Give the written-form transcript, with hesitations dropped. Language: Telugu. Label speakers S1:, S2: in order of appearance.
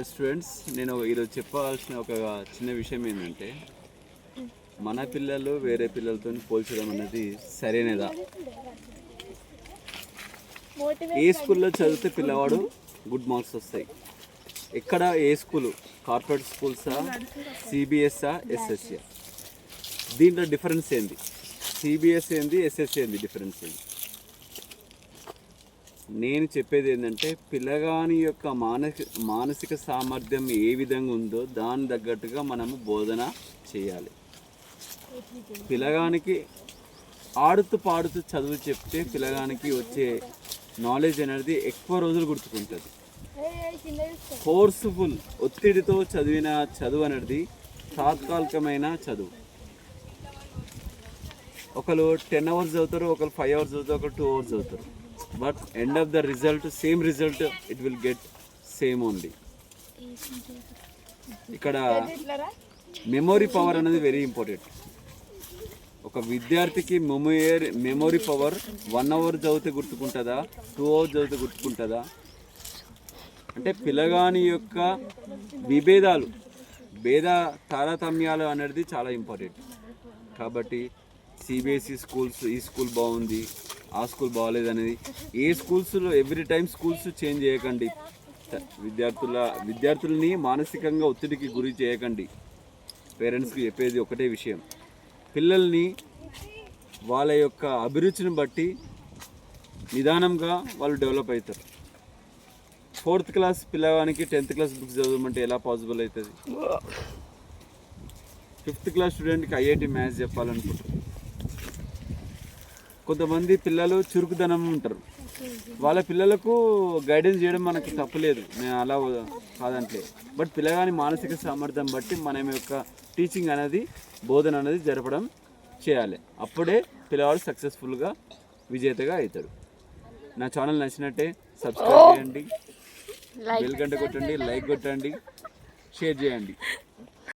S1: స్టూడెంట్స్, నేను ఈరోజు చెప్పాల్సిన ఒక చిన్న విషయం ఏంటంటే, మన పిల్లలు వేరే పిల్లలతో పోల్చడం అనేది సరైనదా? ఏ స్కూల్లో చదివితే పిల్లవాడు గుడ్ మార్క్స్ వస్తాయి? ఎక్కడ ఏ స్కూలు? కార్పొరేట్ స్కూల్సా, సిబిఎస్ఆ, ఎస్ఎస్సి? దీంట్లో డిఫరెన్స్ ఏంది? సిబిఎస్ ఏంది, ఎస్ఎస్సి ఏంది, డిఫరెన్స్ ఏంది? నేను చెప్పేది ఏంటంటే, పిల్లగాని యొక్క మానసిక సామర్థ్యం ఏ విధంగా ఉందో దాని తగ్గట్టుగా మనము బోధన చేయాలి. పిల్లగానికి ఆడుతూ పాడుతూ చదువు చెప్తే పిల్లగానికి వచ్చే నాలెడ్జ్ అనేది ఎక్కువ రోజులు గుర్తుకుంటుంది. ఫోర్స్ఫుల్ ఒత్తిడితో చదివిన చదువు అనేది తాత్కాలికమైన చదువు. ఒకరు 10 hours చదువుతారు, ఒకరు 5 hours చదువుతారు, ఒకరు 2 hours చదువుతారు. But end of the result, same result, it will get same only. ఇక్కడ మెమొరీ పవర్ అనేది వెరీ ఇంపార్టెంట్. ఒక విద్యార్థికి మెమొరీ పవర్ 1 hour చదివితే గుర్తుకుంటుందా, 2 hours చదివితే గుర్తుకుంటుందా? అంటే పిల్లగాని యొక్క భేద తారతమ్యాలు అనేది చాలా ఇంపార్టెంట్. కాబట్టి సిబిఎస్ఈ స్కూల్స్, ఈ స్కూల్ బాగుంది, ఆ స్కూల్ బాగాలేదు అనేది, ఏ స్కూల్స్లో ఎవ్రీ టైం స్కూల్స్ చేంజ్ చేయకండి. విద్యార్థులని మానసికంగా ఒత్తిడికి గురి చేయకండి. పేరెంట్స్కి చెప్పేది ఒకటే విషయం, పిల్లల్ని వాళ్ళ యొక్క అభిరుచిని బట్టి నిదానంగా వాళ్ళు డెవలప్ అవుతారు. 4th class పిల్లవానికి 10th class బుక్స్ చదవమంటే ఎలా పాసిబుల్ అవుతుంది? 5th class స్టూడెంట్కి ఐఐటి మ్యాథ్స్ చెప్పాలనుకుంటారు. కొంతమంది పిల్లలు చురుకుదనం ఉంటారు, వాళ్ళ పిల్లలకు గైడెన్స్ చేయడం మనకి తప్పులేదు, నేను అలా కాదంటలేదు. బట్ పిల్లగాని మానసిక సామర్థ్యం బట్టి మనం యొక్క టీచింగ్ అనేది, బోధన అనేది జరపడం చేయాలి. అప్పుడే పిల్లవాడు సక్సెస్ఫుల్గా విజేతగా అవుతాడు. నా ఛానల్ నచ్చినట్టే సబ్స్క్రైబ్ చేయండి, బెల్ గంట కొట్టండి, లైక్ కొట్టండి, షేర్ చేయండి.